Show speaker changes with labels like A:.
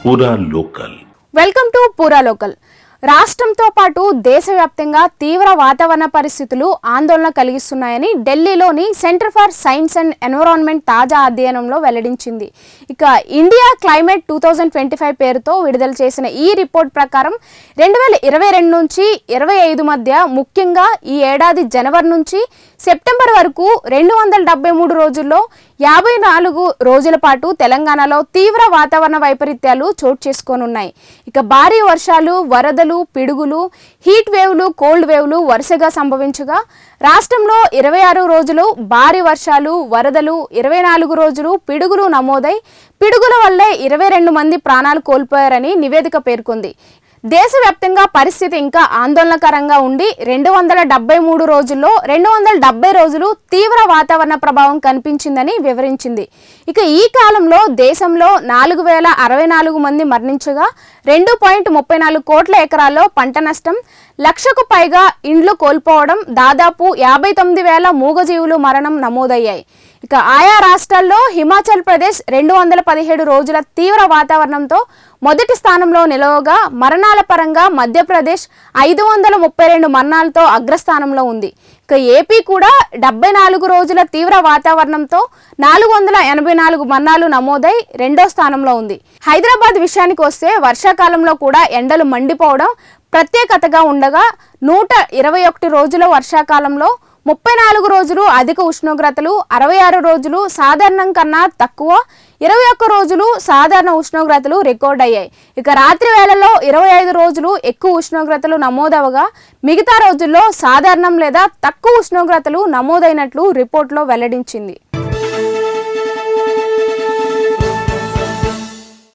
A: పూరా local.
B: Welcome to పూరా local. రాష్ట్రంతో పాటు దేశవ్యాప్తంగా తీవ్ర వాతావరణ పరిస్థితులు ఆందోళన కలిగిస్తున్నాయని ఢిల్లీలోని centre for science and environment తాజా అధ్యయనంలో వెల్లడించింది. ఇక ఇండియా క్లైమేట్ 2025 పేరుతో విడుదల చేసిన ఈ రిపోర్ట్ ప్రకారం 2022 నుంచి 25 మధ్య ముఖ్యంగా ఈ ఏడాది జనవరి నుంచి సెప్టెంబర్ వరకు 273 రోజుల్లో 54 రోజుల పాటు తెలంగాణలో తీవ్ర వాతావరణ వైపరీత్యాలు చోటు చేసుకోనున్నాయి. ఇక భారీ వర్షాలు, వరదలు, పిడుగులు, హీట్ వేవ్లు, కోల్డ్ వేవ్లు వరుసగా సంభవించగా రాష్ట్రంలో 26 రోజులు భారీ వర్షాలు, వరదలు, 24 రోజులు పిడుగులు నమోదై పిడుగుల వల్లే 22 మంది ప్రాణాలు కోల్పోయారని నివేదిక పేర్కొంది. దేశవ్యాప్తంగా పరిస్థితి ఇంకా ఆందోళనకరంగా ఉండి 273 రోజుల్లో 270 రోజులు తీవ్ర వాతావరణ ప్రభావం కనిపించిందని వివరించింది. ఇక ఈ కాలంలో దేశంలో 4064 మంది మరణించగా 2.34 కోట్ల ఎకరాల్లో పంట నష్టం, లక్షకు పైగా ఇండ్లు కోల్పోవడం, దాదాపు 59,000 మూగజీవులు మరణం నమోదయ్యాయి. ఇక ఆయా రాష్ట్రాల్లో హిమాచల్ ప్రదేశ్ 217 రోజుల తీవ్ర వాతావరణంతో మొదటి స్థానంలో నిలవగా మరణాల పరంగా మధ్యప్రదేశ్ 532 మరణాలతో అగ్రస్థానంలో ఉంది. ఇక ఏపీ కూడా 74 రోజుల తీవ్ర వాతావరణంతో 484 మరణాలు నమోదై రెండో స్థానంలో ఉంది. హైదరాబాద్ విషయానికి వస్తే వర్షాకాలంలో కూడా ఎండలు మండిపోవడం ప్రత్యేకతగా ఉండగా 121 రోజుల వర్షాకాలంలో 34 రోజులు అధిక ఉష్ణోగ్రతలు, 66 రోజులు సాధారణం కన్నా తక్కువ, 21 రోజులు సాధారణ ఉష్ణోగ్రతలు రికార్డ్ అయ్యాయి. ఇక రాత్రి వేళల్లో 25 రోజులు ఎక్కువ ఉష్ణోగ్రతలు నమోదవగా మిగతా రోజుల్లో సాధారణం లేదా తక్కువ ఉష్ణోగ్రతలు నమోదైనట్లు రిపోర్టులో వెల్లడించింది.